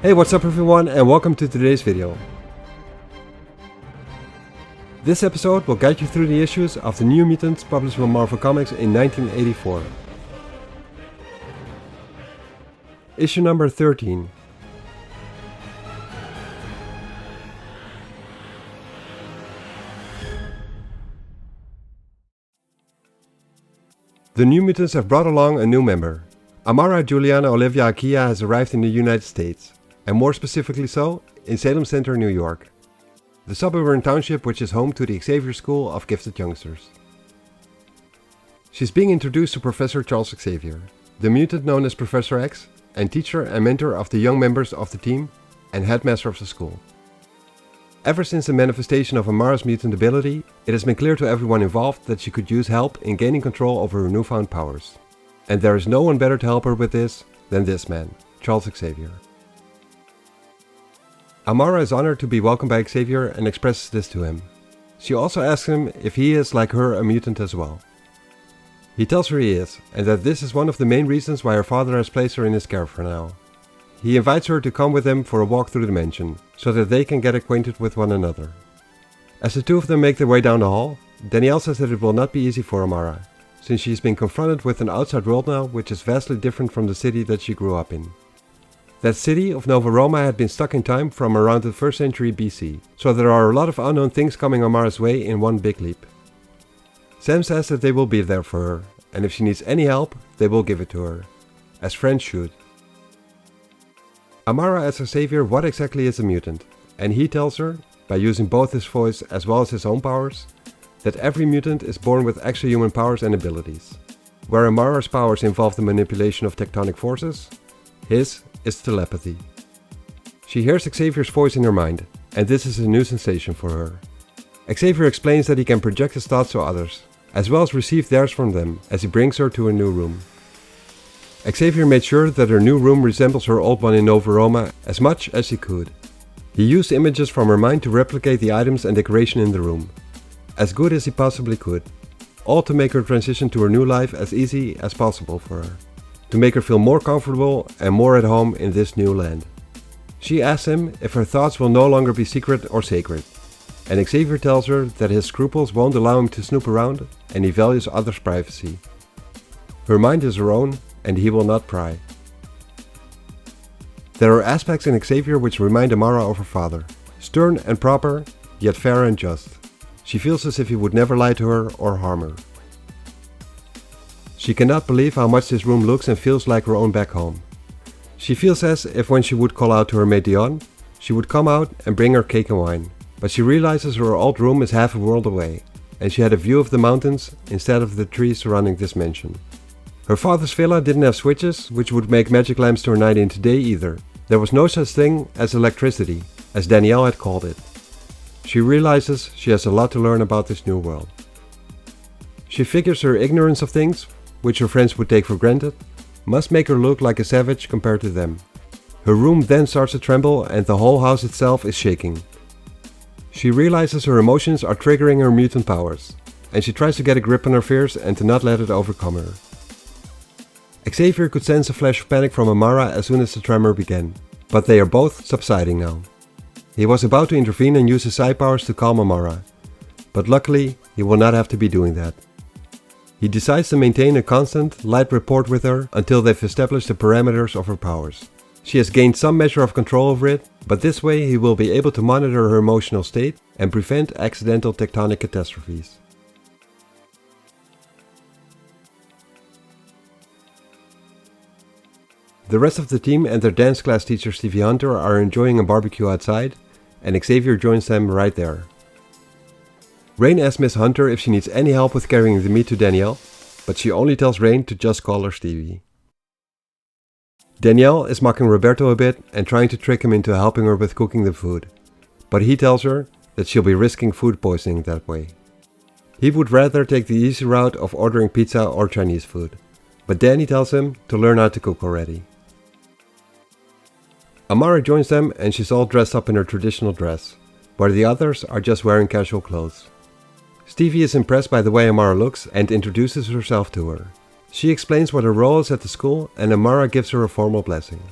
Hey, what's up everyone, and welcome to today's video. This episode will guide you through the issues of the New Mutants published by Marvel Comics in 1984. Issue number 13. The New Mutants have brought along a new member. Amara Juliana Olivia Akia has arrived in the United States, and more specifically so, in Salem Center, New York, the suburban township which is home to the Xavier School of Gifted Youngsters. She's being introduced to Professor Charles Xavier, the mutant known as Professor X, and teacher and mentor of the young members of the team, and headmaster of the school. Ever since the manifestation of Amara's mutant ability, it has been clear to everyone involved that she could use help in gaining control over her newfound powers. And there is no one better to help her with this than this man, Charles Xavier. Amara is honored to be welcomed by Xavier and expresses this to him. She also asks him if he is, like her, a mutant as well. He tells her he is, and that this is one of the main reasons why her father has placed her in his care for now. He invites her to come with him for a walk through the mansion, so that they can get acquainted with one another. As the two of them make their way down the hall, Danielle says that it will not be easy for Amara, since she's been confronted with an outside world now which is vastly different from the city that she grew up in. That city of Nova Roma had been stuck in time from around the 1st century BC, so there are a lot of unknown things coming Amara's way in one big leap. Sam says that they will be there for her, and if she needs any help, they will give it to her, as friends should. Amara asks Xavier what exactly is a mutant, and he tells her, by using both his voice as well as his own powers, that every mutant is born with extra human powers and abilities. Where Amara's powers involve the manipulation of tectonic forces, his is telepathy. She hears Xavier's voice in her mind, and this is a new sensation for her. Xavier explains that he can project his thoughts to others, as well as receive theirs from them as he brings her to a new room. Xavier made sure that her new room resembles her old one in Nova Roma as much as he could. He used images from her mind to replicate the items and decoration in the room, as good as he possibly could, all to make her transition to her new life as easy as possible for her, to make her feel more comfortable and more at home in this new land. She asks him if her thoughts will no longer be secret or sacred, and Xavier tells her that his scruples won't allow him to snoop around and he values others' privacy. Her mind is her own, and he will not pry. There are aspects in Xavier which remind Amara of her father, stern and proper, yet fair and just. She feels as if he would never lie to her or harm her. She cannot believe how much this room looks and feels like her own back home. She feels as if when she would call out to her mate Dion, she would come out and bring her cake and wine, but she realizes her old room is half a world away, and she had a view of the mountains instead of the trees surrounding this mansion. Her father's villa didn't have switches, which would make magic lamps turn night into day either. There was no such thing as electricity, as Danielle had called it. She realizes she has a lot to learn about this new world. She figures her ignorance of things, which her friends would take for granted, must make her look like a savage compared to them. Her room then starts to tremble and the whole house itself is shaking. She realizes her emotions are triggering her mutant powers, and she tries to get a grip on her fears and to not let it overcome her. Xavier could sense a flash of panic from Amara as soon as the tremor began, but they are both subsiding now. He was about to intervene and use his psi powers to calm Amara, but luckily he will not have to be doing that. He decides to maintain a constant, light rapport with her until they've established the parameters of her powers. She has gained some measure of control over it, but this way he will be able to monitor her emotional state and prevent accidental tectonic catastrophes. The rest of the team and their dance class teacher Stevie Hunter are enjoying a barbecue outside, and Xavier joins them right there. Rain asks Miss Hunter if she needs any help with carrying the meat to Danielle, but she only tells Rain to just call her Stevie. Danielle is mocking Roberto a bit and trying to trick him into helping her with cooking the food, but he tells her that she'll be risking food poisoning that way. He would rather take the easy route of ordering pizza or Chinese food, but Danny tells him to learn how to cook already. Amara joins them and she's all dressed up in her traditional dress, where the others are just wearing casual clothes. Stevie is impressed by the way Amara looks and introduces herself to her. She explains what her role is at the school and Amara gives her a formal blessing.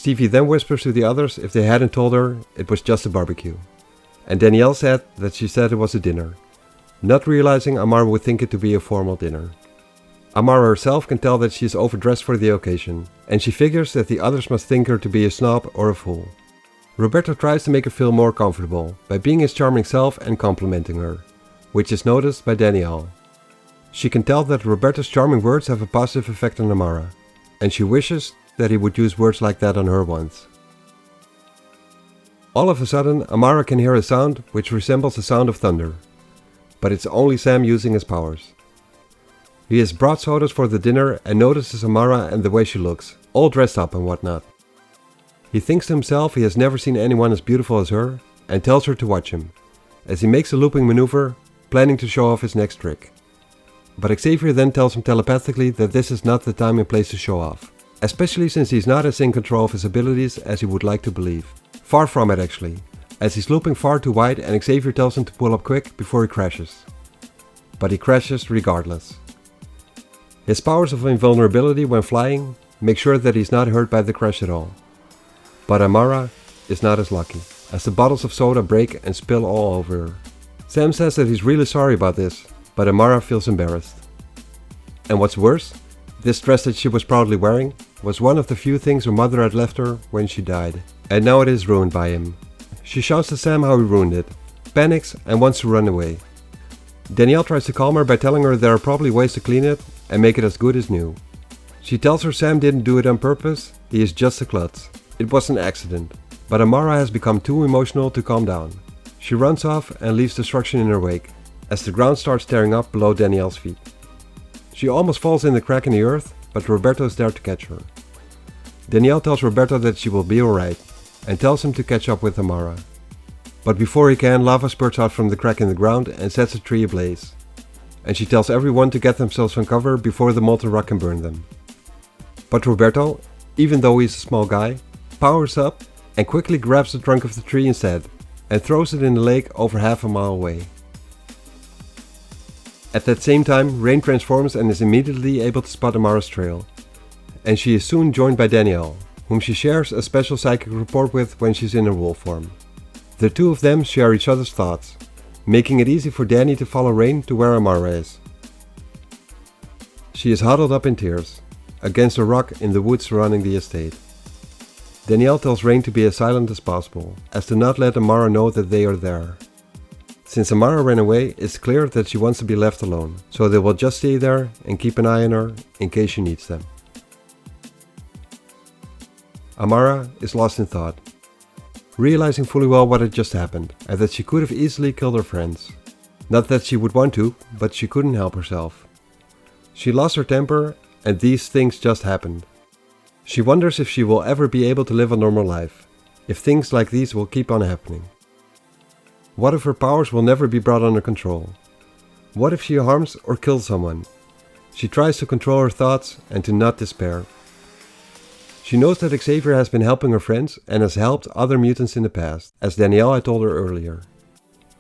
Stevie then whispers to the others if they hadn't told her it was just a barbecue. And Danielle said that she said it was a dinner, not realizing Amara would think it to be a formal dinner. Amara herself can tell that she is overdressed for the occasion, and she figures that the others must think her to be a snob or a fool. Roberto tries to make her feel more comfortable by being his charming self and complimenting her, which is noticed by Danielle. She can tell that Roberto's charming words have a positive effect on Amara, and she wishes that he would use words like that on her once. All of a sudden, Amara can hear a sound which resembles the sound of thunder, but it's only Sam using his powers. He has brought sodas for the dinner and notices Amara and the way she looks, all dressed up and whatnot. He thinks to himself he has never seen anyone as beautiful as her and tells her to watch him, as he makes a looping maneuver, planning to show off his next trick. But Xavier then tells him telepathically that this is not the time and place to show off, especially since he's not as in control of his abilities as he would like to believe. Far from it actually, as he's looping far too wide and Xavier tells him to pull up quick before he crashes. But he crashes regardless. His powers of invulnerability when flying make sure that he's not hurt by the crash at all. But Amara is not as lucky, as the bottles of soda break and spill all over her. Sam says that he's really sorry about this, but Amara feels embarrassed. And what's worse, this dress that she was proudly wearing was one of the few things her mother had left her when she died, and now it is ruined by him. She shouts to Sam how he ruined it, panics and wants to run away. Danielle tries to calm her by telling her there are probably ways to clean it and make it as good as new. She tells her Sam didn't do it on purpose, he is just a klutz. It was an accident. But Amara has become too emotional to calm down. She runs off and leaves destruction in her wake, as the ground starts tearing up below Danielle's feet. She almost falls in the crack in the earth, but Roberto is there to catch her. Danielle tells Roberto that she will be alright, and tells him to catch up with Amara. But before he can, lava spurts out from the crack in the ground and sets a tree ablaze. And she tells everyone to get themselves from cover before the molten rock can burn them. But Roberto, even though he's a small guy, powers up and quickly grabs the trunk of the tree instead, and throws it in the lake over half a mile away. At that same time, Rain transforms and is immediately able to spot Amara's trail, and she is soon joined by Danielle, whom she shares a special psychic report with when she's in her wolf form. The two of them share each other's thoughts, making it easy for Danny to follow Rain to where Amara is. She is huddled up in tears, against a rock in the woods surrounding the estate. Danielle tells Rain to be as silent as possible, as to not let Amara know that they are there. Since Amara ran away, it's clear that she wants to be left alone, so they will just stay there and keep an eye on her in case she needs them. Amara is lost in thought, realizing fully well what had just happened, and that she could have easily killed her friends. Not that she would want to, but she couldn't help herself. She lost her temper, and these things just happened. She wonders if she will ever be able to live a normal life, if things like these will keep on happening. What if her powers will never be brought under control? What if she harms or kills someone? She tries to control her thoughts and to not despair. She knows that Xavier has been helping her friends and has helped other mutants in the past, as Danielle had told her earlier.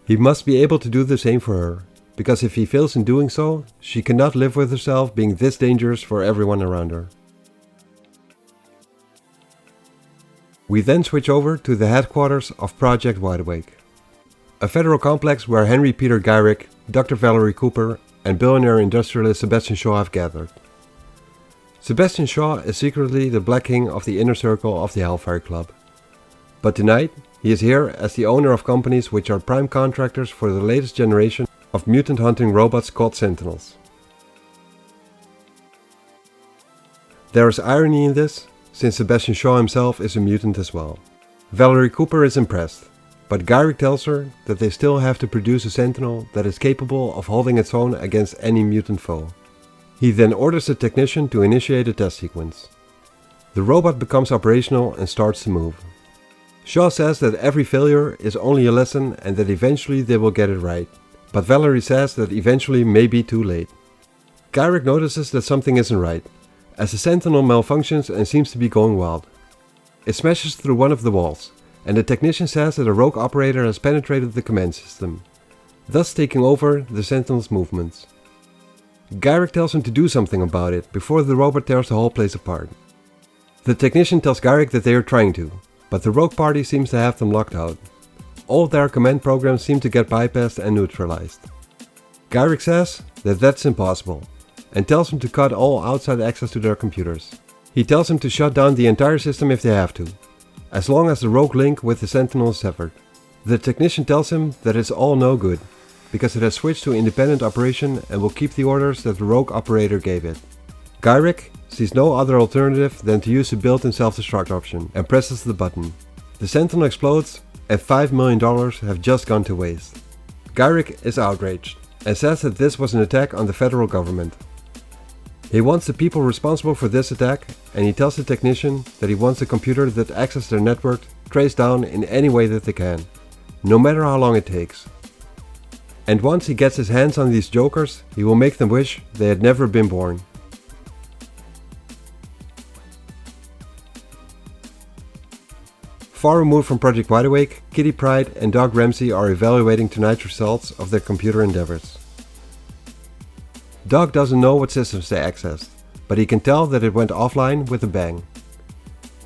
He must be able to do the same for her, because if he fails in doing so, she cannot live with herself being this dangerous for everyone around her. We then switch over to the headquarters of Project Wide Awake, a federal complex where Henry Peter Gyrick, Dr. Valerie Cooper, and billionaire industrialist Sebastian Shaw have gathered. Sebastian Shaw is secretly the Black King of the inner circle of the Hellfire Club. But tonight, he is here as the owner of companies which are prime contractors for the latest generation of mutant hunting robots called Sentinels. There is irony in this, since Sebastian Shaw himself is a mutant as well. Valerie Cooper is impressed, but Gyrick tells her that they still have to produce a Sentinel that is capable of holding its own against any mutant foe. He then orders the technician to initiate a test sequence. The robot becomes operational and starts to move. Shaw says that every failure is only a lesson and that eventually they will get it right, but Valerie says that eventually may be too late. Gyrick notices that something isn't right, as the Sentinel malfunctions and seems to be going wild. It smashes through one of the walls, and the technician says that a rogue operator has penetrated the command system, thus taking over the Sentinel's movements. Gyrick tells him to do something about it before the robot tears the whole place apart. The technician tells Garrick that they are trying to, but the rogue party seems to have them locked out. All their command programs seem to get bypassed and neutralized. Garrick says that that's impossible, and tells him to cut all outside access to their computers. He tells him to shut down the entire system if they have to, as long as the rogue link with the Sentinel is severed. The technician tells him that it's all no good, because it has switched to independent operation and will keep the orders that the rogue operator gave it. Garrick sees no other alternative than to use the built-in self-destruct option and presses the button. The Sentinel explodes and $5 million have just gone to waste. Garrick is outraged and says that this was an attack on the federal government. He wants the people responsible for this attack, and he tells the technician that he wants the computer that accesses their network traced down in any way that they can, no matter how long it takes. And once he gets his hands on these jokers, he will make them wish they had never been born. Far removed from Project Wide Awake, Kitty Pryde and Doc Ramsey are evaluating tonight's results of their computer endeavors. Doc doesn't know what systems they accessed, but he can tell that it went offline with a bang.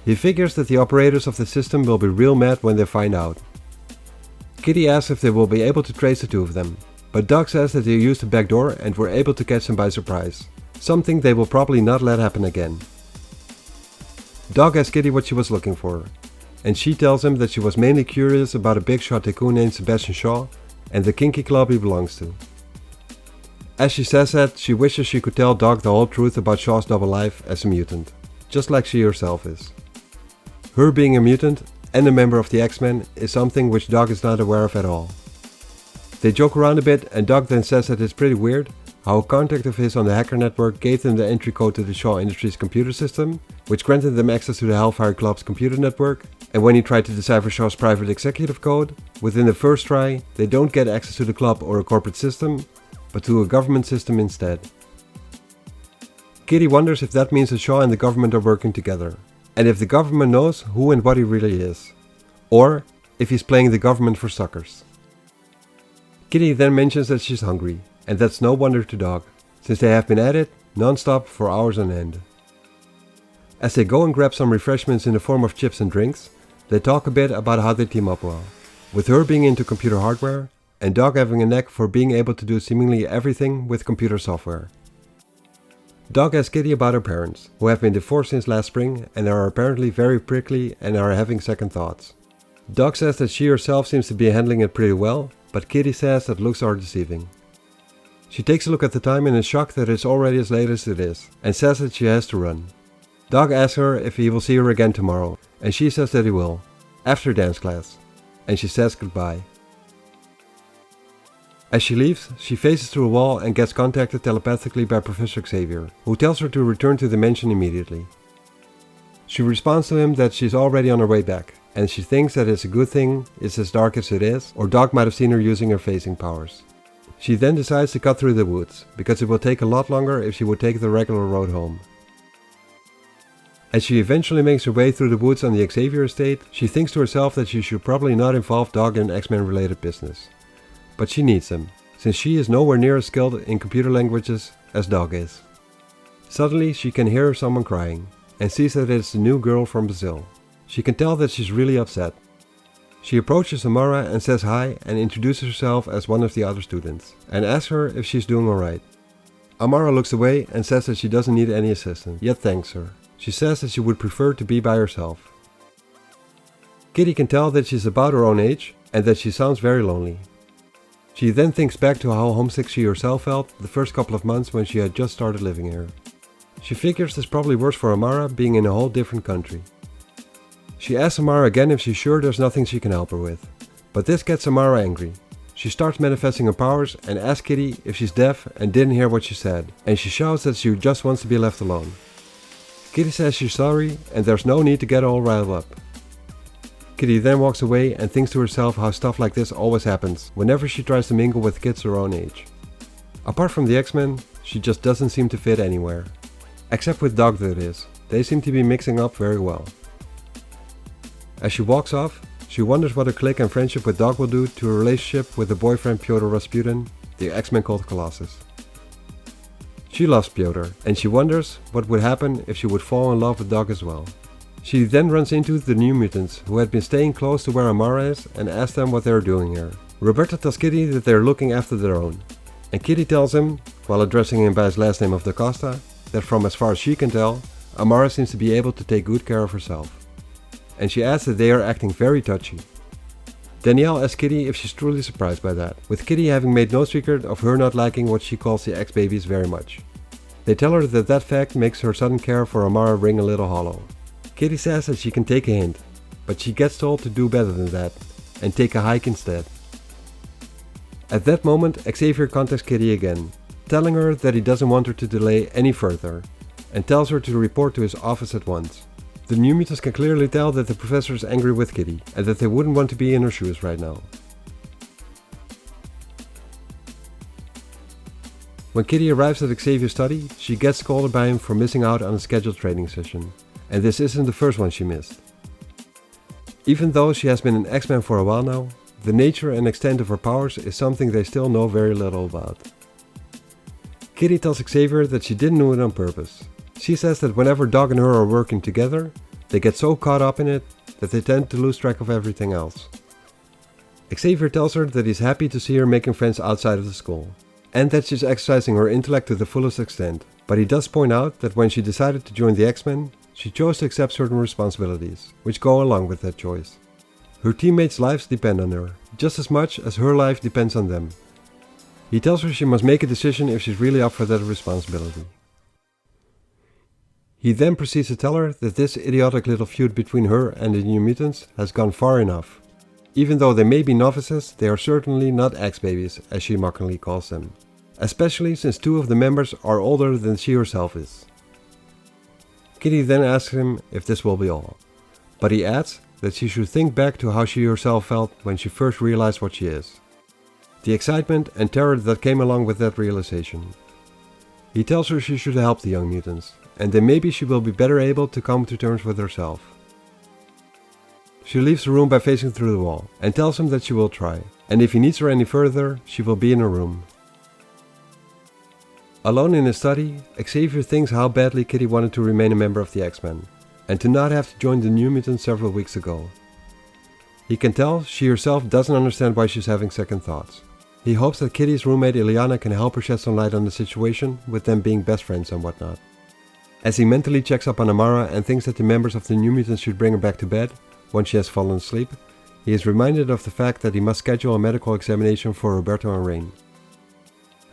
He figures that the operators of the system will be real mad when they find out. Kitty asks if they will be able to trace the two of them, but Doc says that they used a backdoor and were able to catch them by surprise, something they will probably not let happen again. Doc asks Kitty what she was looking for, and she tells him that she was mainly curious about a big shot tycoon named Sebastian Shaw and the kinky club he belongs to. As she says that, she wishes she could tell Doc the whole truth about Shaw's double life as a mutant, just like she herself is. Her being a mutant and a member of the X-Men is something which Doc is not aware of at all. They joke around a bit, and Doc then says that it's pretty weird how a contact of his on the hacker network gave them the entry code to the Shaw Industries computer system, which granted them access to the Hellfire Club's computer network, and when he tried to decipher Shaw's private executive code, within the first try they don't get access to the club or a corporate system, but to a government system instead. Kitty wonders if that means that Shaw and the government are working together, and if the government knows who and what he really is, or if he's playing the government for suckers. Kitty then mentions that she's hungry, and that's no wonder to Doc, since they have been at it non-stop for hours on end. As they go and grab some refreshments in the form of chips and drinks, they talk a bit about how they team up well, with her being into computer hardware, and Doc having a knack for being able to do seemingly everything with computer software. Doc asks Kitty about her parents, who have been divorced since last spring and are apparently very prickly and are having second thoughts. Doc says that she herself seems to be handling it pretty well, but Kitty says that looks are deceiving. She takes a look at the time and is shocked that it's already as late as it is, and says that she has to run. Doc asks her if he will see her again tomorrow, and she says that he will, after dance class, and she says goodbye. As she leaves, she faces through a wall and gets contacted telepathically by Professor Xavier, who tells her to return to the mansion immediately. She responds to him that she's already on her way back, and she thinks that it's a good thing it's as dark as it is, or Doc might have seen her using her phasing powers. She then decides to cut through the woods, because it will take a lot longer if she would take the regular road home. As she eventually makes her way through the woods on the Xavier estate, she thinks to herself that she should probably not involve Doc in X-Men related business. But she needs them, since she is nowhere near as skilled in computer languages as Doc is. Suddenly she can hear someone crying, and sees that it's the new girl from Brazil. She can tell that she's really upset. She approaches Amara and says hi and introduces herself as one of the other students, and asks her if she's doing alright. Amara looks away and says that she doesn't need any assistance, yet thanks her. She says that she would prefer to be by herself. Kitty can tell that she's about her own age and that she sounds very lonely. She then thinks back to how homesick she herself felt the first couple of months when she had just started living here. She figures it's probably worse for Amara being in a whole different country. She asks Amara again if she's sure there's nothing she can help her with, but this gets Amara angry. She starts manifesting her powers and asks Kitty if she's deaf and didn't hear what she said, and she shouts that she just wants to be left alone. Kitty says she's sorry and there's no need to get all riled up. Kitty then walks away and thinks to herself how stuff like this always happens whenever she tries to mingle with kids her own age. Apart from the X-Men, she just doesn't seem to fit anywhere. Except with Doc, that is. They seem to be mixing up very well. As she walks off, she wonders what her clique and friendship with Doc will do to her relationship with the boyfriend Pyotr Rasputin, the X-Men called Colossus. She loves Pyotr, and she wonders what would happen if she would fall in love with Doc as well. She then runs into the New Mutants, who had been staying close to where Amara is, and asks them what they are doing here. Roberta tells Kitty that they are looking after their own, and Kitty tells him, while addressing him by his last name of Da Costa, that from as far as she can tell, Amara seems to be able to take good care of herself. And she adds that they are acting very touchy. Danielle asks Kitty if she's truly surprised by that, with Kitty having made no secret of her not liking what she calls the ex-babies very much. They tell her that that fact makes her sudden care for Amara ring a little hollow. Kitty says that she can take a hint, but she gets told to do better than that, and take a hike instead. At that moment, Xavier contacts Kitty again, telling her that he doesn't want her to delay any further, and tells her to report to his office at once. The New Mutants can clearly tell that the professor is angry with Kitty, and that they wouldn't want to be in her shoes right now. When Kitty arrives at Xavier's study, she gets scolded by him for missing out on a scheduled training session, and this isn't the first one she missed. Even though she has been an X-Men for a while now, the nature and extent of her powers is something they still know very little about. Kitty tells Xavier that she didn't do it on purpose. She says that whenever Doc and her are working together, they get so caught up in it that they tend to lose track of everything else. Xavier tells her that he's happy to see her making friends outside of the school, and that she's exercising her intellect to the fullest extent, but he does point out that when she decided to join the X-Men, she chose to accept certain responsibilities, which go along with that choice. Her teammates' lives depend on her, just as much as her life depends on them. He tells her she must make a decision if she's really up for that responsibility. He then proceeds to tell her that this idiotic little feud between her and the New Mutants has gone far enough. Even though they may be novices, they are certainly not ex-babies, as she mockingly calls them. Especially since two of the members are older than she herself is. Kitty then asks him if this will be all, but he adds that she should think back to how she herself felt when she first realized what she is. The excitement and terror that came along with that realization. He tells her she should help the young mutants, and then maybe she will be better able to come to terms with herself. She leaves the room by facing through the wall, and tells him that she will try, and if he needs her any further, she will be in her room. Alone in his study, Xavier thinks how badly Kitty wanted to remain a member of the X-Men, and to not have to join the New Mutants several weeks ago. He can tell she herself doesn't understand why she's having second thoughts. He hopes that Kitty's roommate Ileana can help her shed some light on the situation, with them being best friends and whatnot. As he mentally checks up on Amara and thinks that the members of the New Mutants should bring her back to bed, once she has fallen asleep, he is reminded of the fact that he must schedule a medical examination for Roberto and Rain.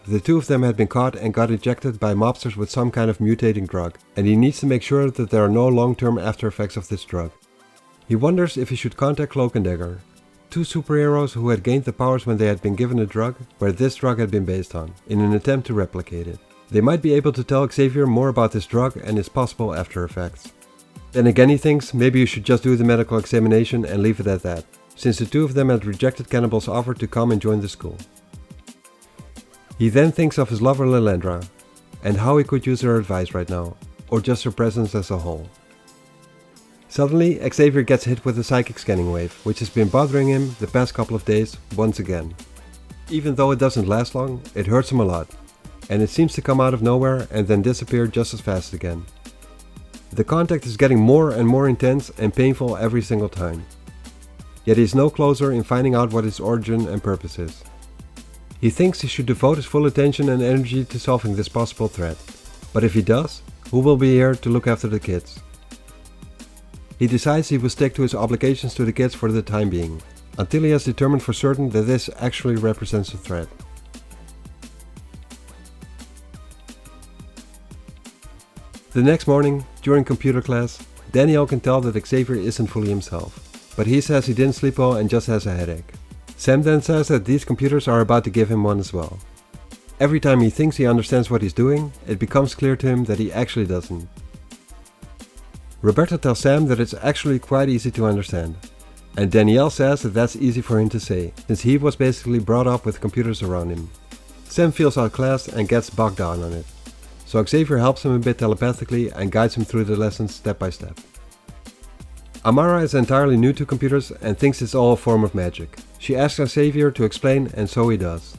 The two of them had been caught and got injected by mobsters with some kind of mutating drug, and he needs to make sure that there are no long-term after effects of this drug. He wonders if he should contact Cloak and Dagger, two superheroes who had gained the powers when they had been given a drug where this drug had been based on, in an attempt to replicate it. They might be able to tell Xavier more about this drug and its possible after effects. Then again he thinks maybe you should just do the medical examination and leave it at that, since the two of them had rejected Cannonball's offer to come and join the school. He then thinks of his lover Lilandra, and how he could use her advice right now, or just her presence as a whole. Suddenly, Xavier gets hit with a psychic scanning wave, which has been bothering him the past couple of days once again. Even though it doesn't last long, it hurts him a lot, and it seems to come out of nowhere and then disappear just as fast again. The contact is getting more and more intense and painful every single time. Yet he is no closer in finding out what its origin and purpose is. He thinks he should devote his full attention and energy to solving this possible threat, but if he does, who will be here to look after the kids? He decides he will stick to his obligations to the kids for the time being, until he has determined for certain that this actually represents a threat. The next morning, during computer class, Danielle can tell that Xavier isn't fully himself, but he says he didn't sleep well and just has a headache. Sam then says that these computers are about to give him one as well. Every time he thinks he understands what he's doing, it becomes clear to him that he actually doesn't. Roberta tells Sam that it's actually quite easy to understand, and Danielle says that that's easy for him to say, since he was basically brought up with computers around him. Sam feels outclassed and gets bogged down on it, so Xavier helps him a bit telepathically and guides him through the lessons step by step. Amara is entirely new to computers and thinks it's all a form of magic. She asks Xavier to explain, and so he does.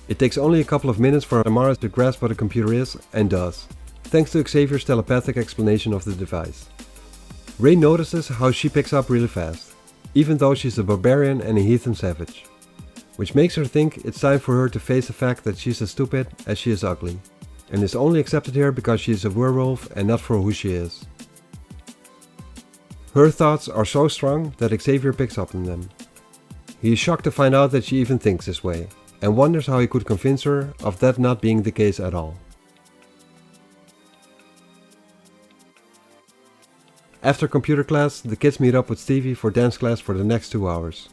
It takes only a couple of minutes for Amara to grasp what a computer is, and does, thanks to Xavier's telepathic explanation of the device. Rain notices how she picks up really fast, even though she's a barbarian and a heathen savage, which makes her think it's time for her to face the fact that she's as stupid as she is ugly, and is only accepted here because she is a werewolf and not for who she is. Her thoughts are so strong that Xavier picks up on them. He is shocked to find out that she even thinks this way, and wonders how he could convince her of that not being the case at all. After computer class, the kids meet up with Stevie for dance class for the next 2 hours.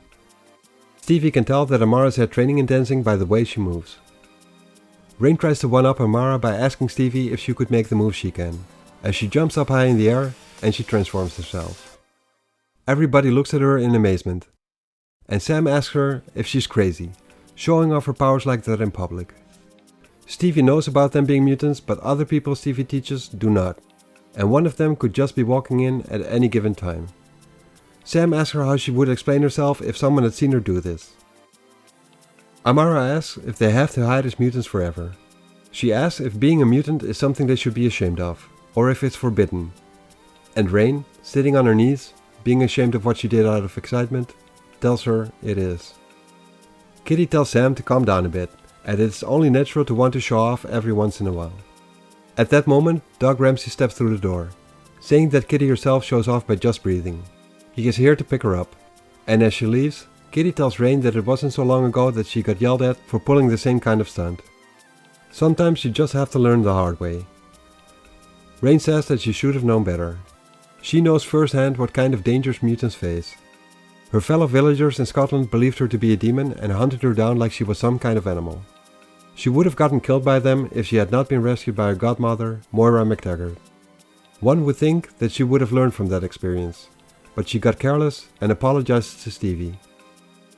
Stevie can tell that Amara's had training in dancing by the way she moves. Rain tries to one-up Amara by asking Stevie if she could make the moves she can, as she jumps up high in the air and she transforms herself. Everybody looks at her in amazement, and Sam asks her if she's crazy, showing off her powers like that in public. Stevie knows about them being mutants, but other people Stevie teaches do not, and one of them could just be walking in at any given time. Sam asks her how she would explain herself if someone had seen her do this. Amara asks if they have to hide as mutants forever. She asks if being a mutant is something they should be ashamed of, or if it's forbidden. And Rain, sitting on her knees, being ashamed of what she did out of excitement, tells her it is. Kitty tells Sam to calm down a bit, and it's only natural to want to show off every once in a while. At that moment, Doug Ramsey steps through the door, saying that Kitty herself shows off by just breathing. He is here to pick her up, and as she leaves, Kitty tells Rain that it wasn't so long ago that she got yelled at for pulling the same kind of stunt. Sometimes you just have to learn the hard way. Rain says that she should have known better. She knows firsthand what kind of dangers mutants face. Her fellow villagers in Scotland believed her to be a demon and hunted her down like she was some kind of animal. She would have gotten killed by them if she had not been rescued by her godmother, Moira MacTaggart. One would think that she would have learned from that experience, but she got careless and apologizes to Stevie,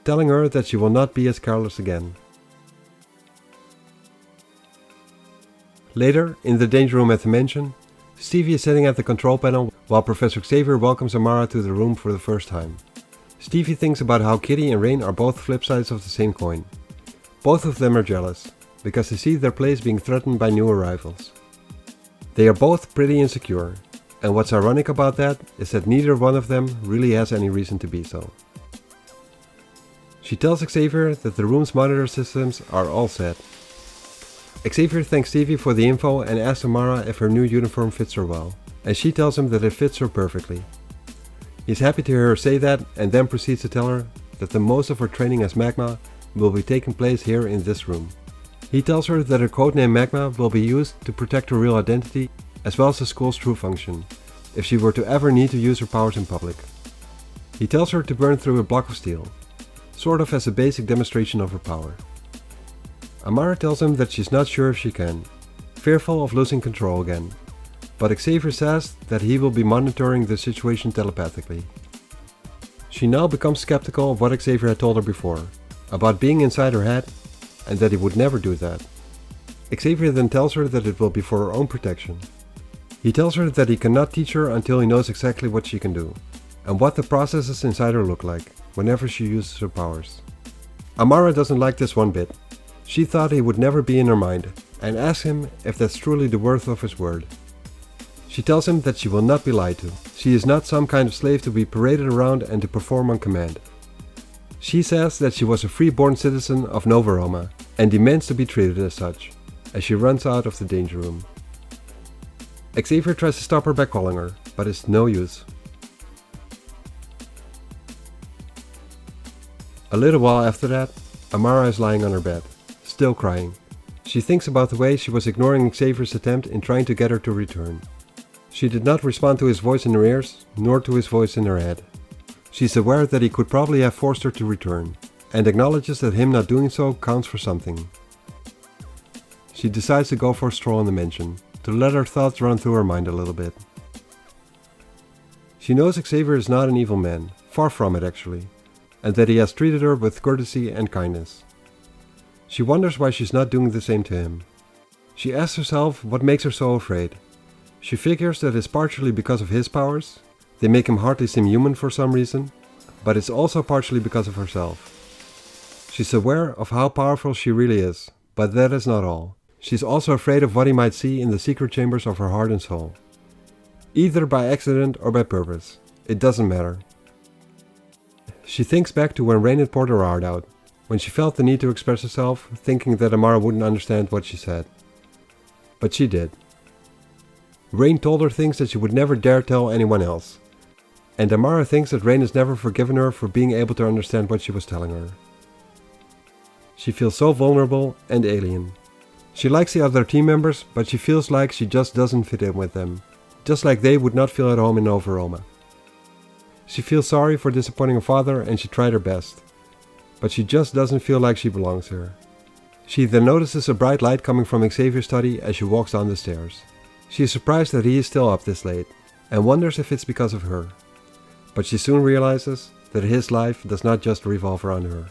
telling her that she will not be as careless again. Later, in the danger room at the mansion, Stevie is sitting at the control panel while Professor Xavier welcomes Amara to the room for the first time. Stevie thinks about how Kitty and Rain are both flip sides of the same coin. Both of them are jealous, because they see their place being threatened by new arrivals. They are both pretty insecure, and what's ironic about that is that neither one of them really has any reason to be so. She tells Xavier that the room's monitor systems are all set. Xavier thanks Stevie for the info and asks Amara if her new uniform fits her well, and she tells him that it fits her perfectly. He's happy to hear her say that, and then proceeds to tell her that the most of her training as Magma will be taking place here in this room. He tells her that her codename Magma will be used to protect her real identity as well as the school's true function, if she were to ever need to use her powers in public. He tells her to burn through a block of steel, sort of as a basic demonstration of her power. Amara tells him that she's not sure if she can, fearful of losing control again, but Xavier says that he will be monitoring the situation telepathically. She now becomes skeptical of what Xavier had told her before, about being inside her head, and that he would never do that. Xavier then tells her that it will be for her own protection. He tells her that he cannot teach her until he knows exactly what she can do, and what the processes inside her look like, whenever she uses her powers. Amara doesn't like this one bit. She thought he would never be in her mind, and asks him if that's truly the worth of his word. She tells him that she will not be lied to. She is not some kind of slave to be paraded around and to perform on command. She says that she was a free-born citizen of Nova Roma, and demands to be treated as such, as she runs out of the danger room. Xavier tries to stop her by calling her, but it's no use. A little while after that, Amara is lying on her bed, still crying. She thinks about the way she was ignoring Xavier's attempt in trying to get her to return. She did not respond to his voice in her ears, nor to his voice in her head. She's aware that he could probably have forced her to return, and acknowledges that him not doing so counts for something. She decides to go for a stroll in the mansion, to let her thoughts run through her mind a little bit. She knows Xavier is not an evil man, far from it actually, and that he has treated her with courtesy and kindness. She wonders why she's not doing the same to him. She asks herself what makes her so afraid. She figures that it's partially because of his powers. They make him hardly seem human for some reason, but it's also partially because of herself. She's aware of how powerful she really is, but that is not all. She's also afraid of what he might see in the secret chambers of her heart and soul. either by accident or by purpose. It doesn't matter. She thinks back to when Rain had poured her heart out, when she felt the need to express herself, thinking that Amara wouldn't understand what she said. But she did. Rain told her things that she would never dare tell anyone else. And Amara thinks that Rain has never forgiven her for being able to understand what she was telling her. She feels so vulnerable and alien. She likes the other team members, but she feels like she just doesn't fit in with them, just like they would not feel at home in Nova Roma. She feels sorry for disappointing her father and she tried her best, but she just doesn't feel like she belongs here. She then notices a bright light coming from Xavier's study as she walks down the stairs. She is surprised that he is still up this late, and wonders if it's because of her. But she soon realizes that his life does not just revolve around her.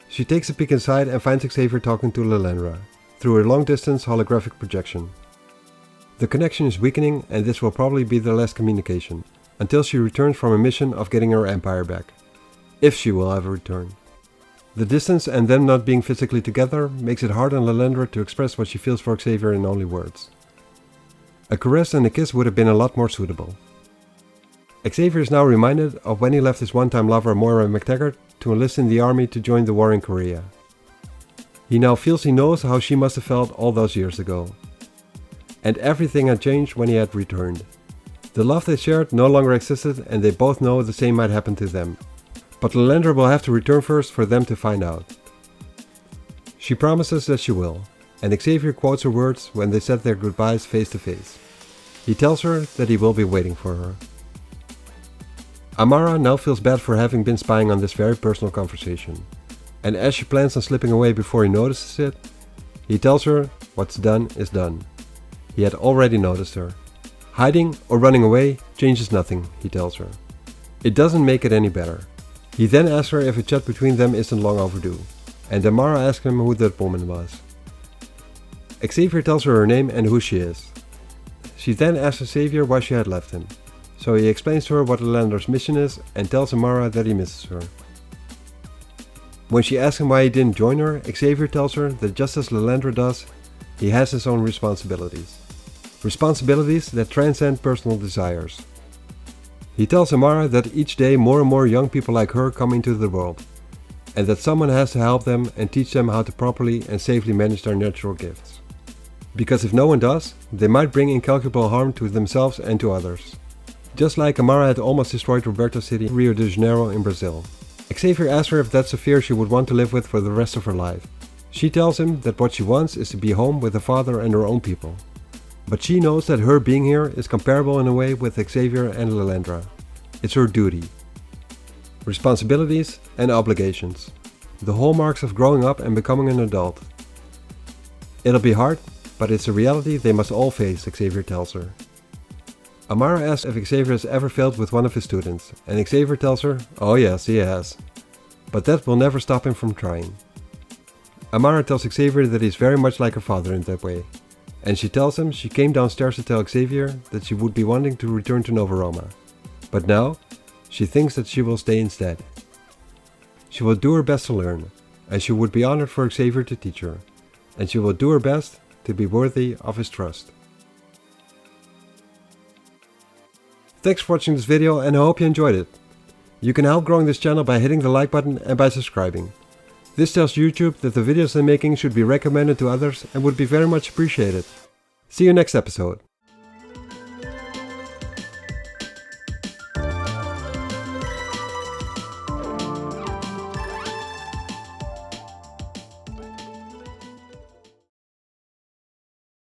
She takes a peek inside and finds Xavier talking to Lilandra, through a long-distance holographic projection. The connection is weakening and this will probably be their last communication, until she returns from a mission of getting her empire back. If she will ever return. The distance and them not being physically together makes it hard on Lilandra to express what she feels for Xavier in only words. A caress and a kiss would have been a lot more suitable. Xavier is now reminded of when he left his one-time lover Moira McTaggart to enlist in the army to join the war in Korea. He now feels he knows how she must have felt all those years ago. And everything had changed when he had returned. The love they shared no longer existed and they both know the same might happen to them. But Lilandra will have to return first for them to find out. She promises that she will, and Xavier quotes her words when they said their goodbyes face to face. He tells her that he will be waiting for her. Amara now feels bad for having been spying on this very personal conversation, and as she plans on slipping away before he notices it, he tells her what's done is done. He had already noticed her. Hiding or running away changes nothing, he tells her. It doesn't make it any better. He then asks her if a chat between them isn't long overdue, and Amara asks him who that woman was. Xavier tells her name and who she is. She then asks Xavier why she had left him, so he explains to her what Lilandra's mission is and tells Amara that he misses her. When she asks him why he didn't join her, Xavier tells her that just as Lilandra does, he has his own responsibilities. Responsibilities that transcend personal desires. He tells Amara that each day more and more young people like her come into the world, and that someone has to help them and teach them how to properly and safely manage their natural gifts. Because if no one does, they might bring incalculable harm to themselves and to others. Just like Amara had almost destroyed Roberta's city, Rio de Janeiro in Brazil. Xavier asks her if that's a fear she would want to live with for the rest of her life. She tells him that what she wants is to be home with her father and her own people. But she knows that her being here is comparable in a way with Xavier and Lilandra. It's her duty. Responsibilities and obligations. The hallmarks of growing up and becoming an adult. It'll be hard, but it's a reality they must all face, Xavier tells her. Amara asks if Xavier has ever failed with one of his students, and Xavier tells her, oh yes, he has. But that will never stop him from trying. Amara tells Xavier that he's very much like her father in that way, and she tells him she came downstairs to tell Xavier that she would be wanting to return to Nova Roma. But now, she thinks that she will stay instead. She will do her best to learn, and she would be honored for Xavier to teach her, and she will do her best to be worthy of his trust. Thanks for watching this video and I hope you enjoyed it. You can help growing this channel by hitting the like button and by subscribing. This tells YouTube that the videos I'm making should be recommended to others and would be very much appreciated. See you next episode.